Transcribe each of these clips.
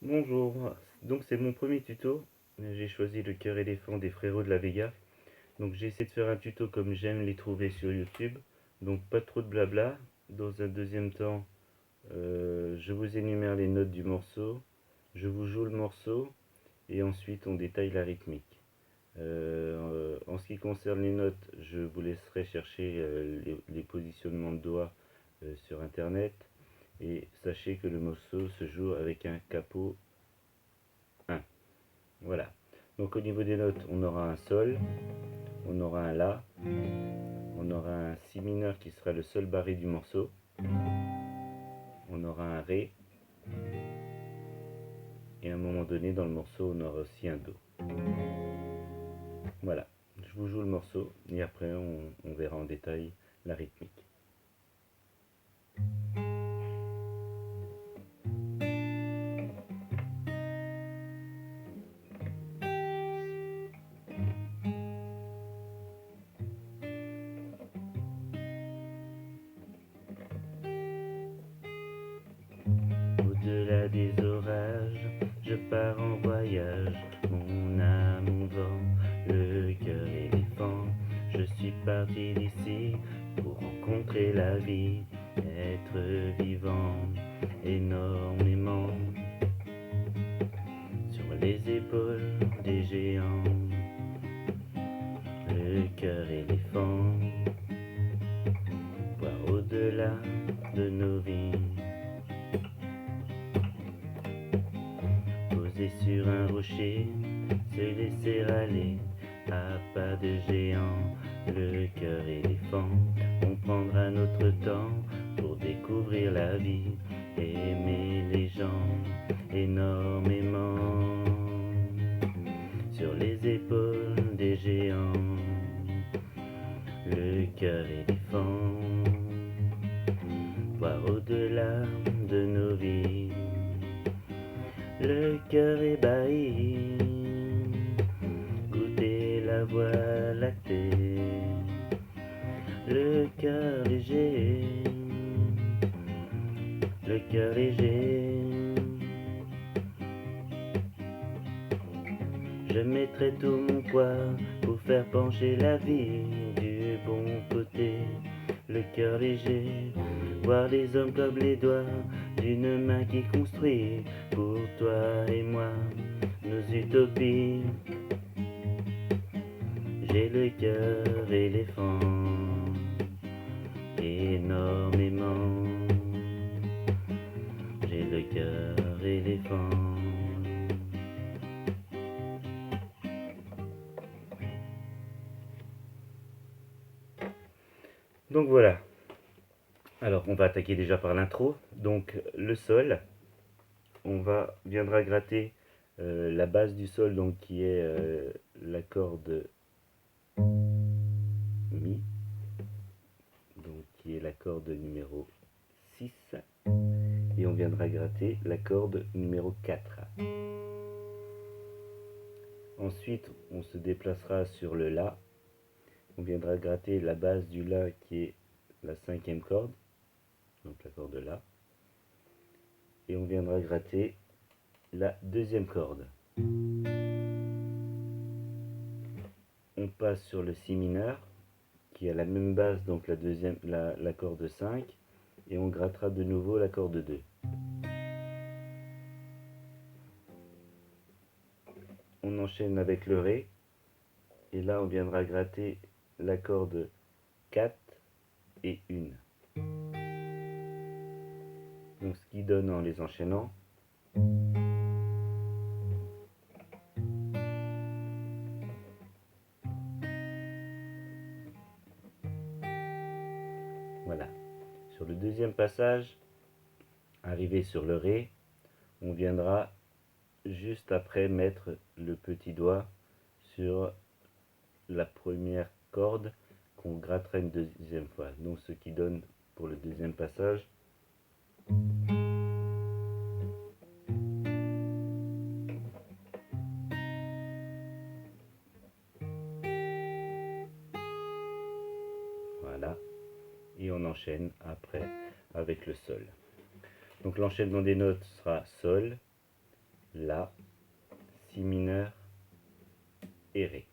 Bonjour, donc c'est mon premier tuto. J'ai choisi le cœur éléphant des frérots de la Vega. Donc j'ai essayé de faire un tuto comme j'aime les trouver sur YouTube. Donc pas trop de blabla. Dans un deuxième temps, je vous énumère les notes du morceau. Je vous joue le morceau et ensuite on détaille la rythmique. En ce qui concerne les notes, je vous laisserai chercher les positionnements de doigts sur internet. Et sachez que le morceau se joue avec un capot 1. Voilà. Donc au niveau des notes, on aura un sol, on aura un la, on aura un si mineur qui sera le seul barré du morceau, on aura un ré, et à un moment donné dans le morceau, on aura aussi un do. Voilà. Je vous joue le morceau et après on verra en détail la rythmique. Au-delà des orages, je pars en voyage, mon âme au vent, le cœur éléphant. Je suis parti d'ici pour rencontrer la vie, être vivant énormément sur les épaules des géants. Le cœur éléphant, voir au-delà de nos vies. Posé sur un rocher, se laisser aller à pas de géant, le cœur éléphant. On prendra notre temps pour découvrir la vie, aimer les gens énormément. Sur les épaules des géants, le cœur éléphant, voir au-delà de nos vies. Le cœur ébahi, goûter la voie lactée. Le cœur léger, le cœur léger. Je mettrai tout mon poids pour faire pencher la vie du bon côté. Le cœur léger, voir les hommes comme les doigts d'une main qui construit pour toi et moi nos utopies. J'ai le cœur éléphant, énormément. J'ai le cœur éléphant. Donc voilà. Alors on va attaquer déjà par l'intro. Donc le sol, viendra gratter la base du sol, donc qui est la corde mi, donc qui est la corde numéro 6, et on viendra gratter la corde numéro 4. Ensuite on se déplacera sur le la, on viendra gratter la base du la qui est la 5e corde, donc la corde la, et on viendra gratter la 2e corde. On passe sur le si mineur qui a la même base, donc la corde 5, et on grattera de nouveau la corde 2. On enchaîne avec le ré, et là on viendra gratter la corde 4 et 1. Donc ce qui donne en les enchaînant voilà. Sur le deuxième passage, arrivé sur le ré, on viendra juste après mettre le petit doigt sur la première corde qu'on grattera une deuxième fois. Donc ce qui donne pour le deuxième passage voilà, et on enchaîne après avec le sol. Donc l'enchaînement des notes sera sol, La, Si mineur et Ré.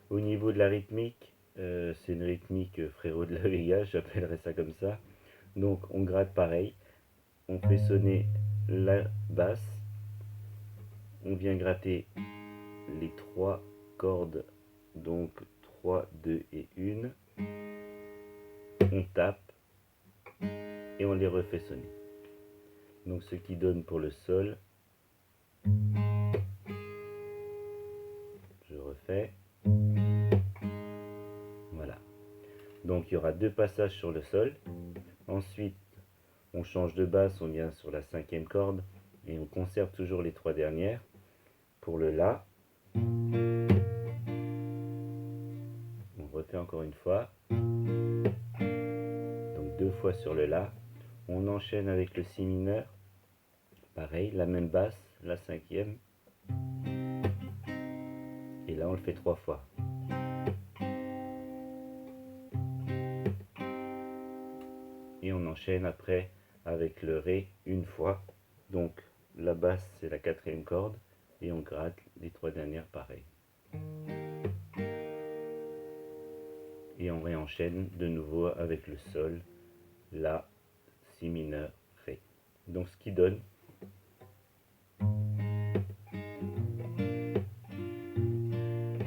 Au niveau de la rythmique, c'est une rythmique frérot de la Vega, j'appellerais ça comme ça. Donc on gratte pareil, on fait sonner la basse, on vient gratter les trois cordes, donc 3, 2 et 1, on tape et on les refait sonner. Donc ce qui donne pour le sol, je refais, voilà. Donc il y aura 2 passages sur le sol, ensuite on change de basse, on vient sur la 5e corde et on conserve toujours les 3 dernières. Pour le La, on refait encore une fois, donc 2 fois sur le La, on enchaîne avec le Si mineur, pareil, la même basse, la 5e, et là on le fait 3 fois. Et on enchaîne après avec le Ré une fois, donc la basse c'est la 4e corde, et on gratte les 3 dernières pareil. Et on réenchaîne de nouveau avec le Sol, La, Si mineur, Ré. Donc ce qui donne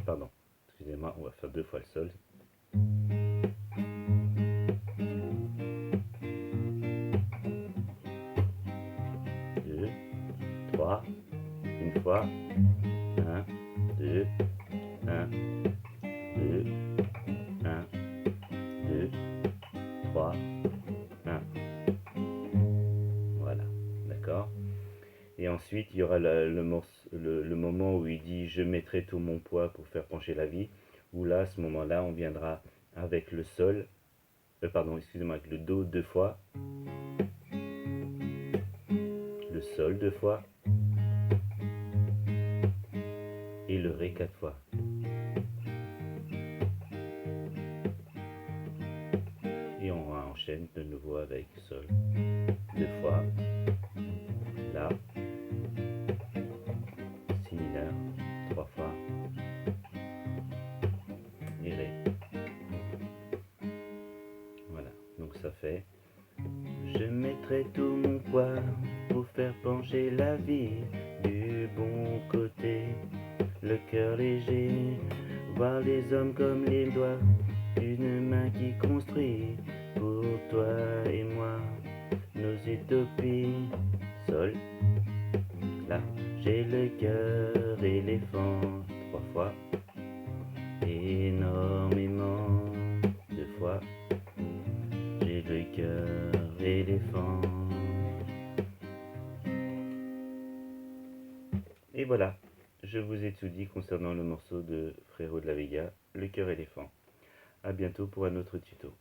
pardon, excusez-moi, on va faire 2 fois le Sol. 2, 3, une fois, 1, 2, 1, 2, 1, 2, 3, 1. Voilà, d'accord. Et ensuite, il y aura le moment où il dit « Je mettrai tout mon poids pour faire pencher la vie », où là, à ce moment-là, on viendra avec le Sol, pardon, excusez-moi, avec le Do 2 fois, le Sol 2 fois, et le Ré 4 fois. Et on enchaîne de nouveau avec Sol 2 fois, La, Si mineur 3 fois, et Ré. Voilà, donc ça fait « Je mettrai tout mon poids pour faire pencher la vie du bon côté, le cœur léger, voir les hommes comme les doigts d'une main qui construit pour toi et moi nos utopies. » Sol, là, j'ai le cœur éléphant 3 fois, énormément 2 fois, j'ai le cœur éléphant. Et voilà, je vous ai tout dit concernant le morceau de Frérot de la Vega, le cœur éléphant. A bientôt pour un autre tuto.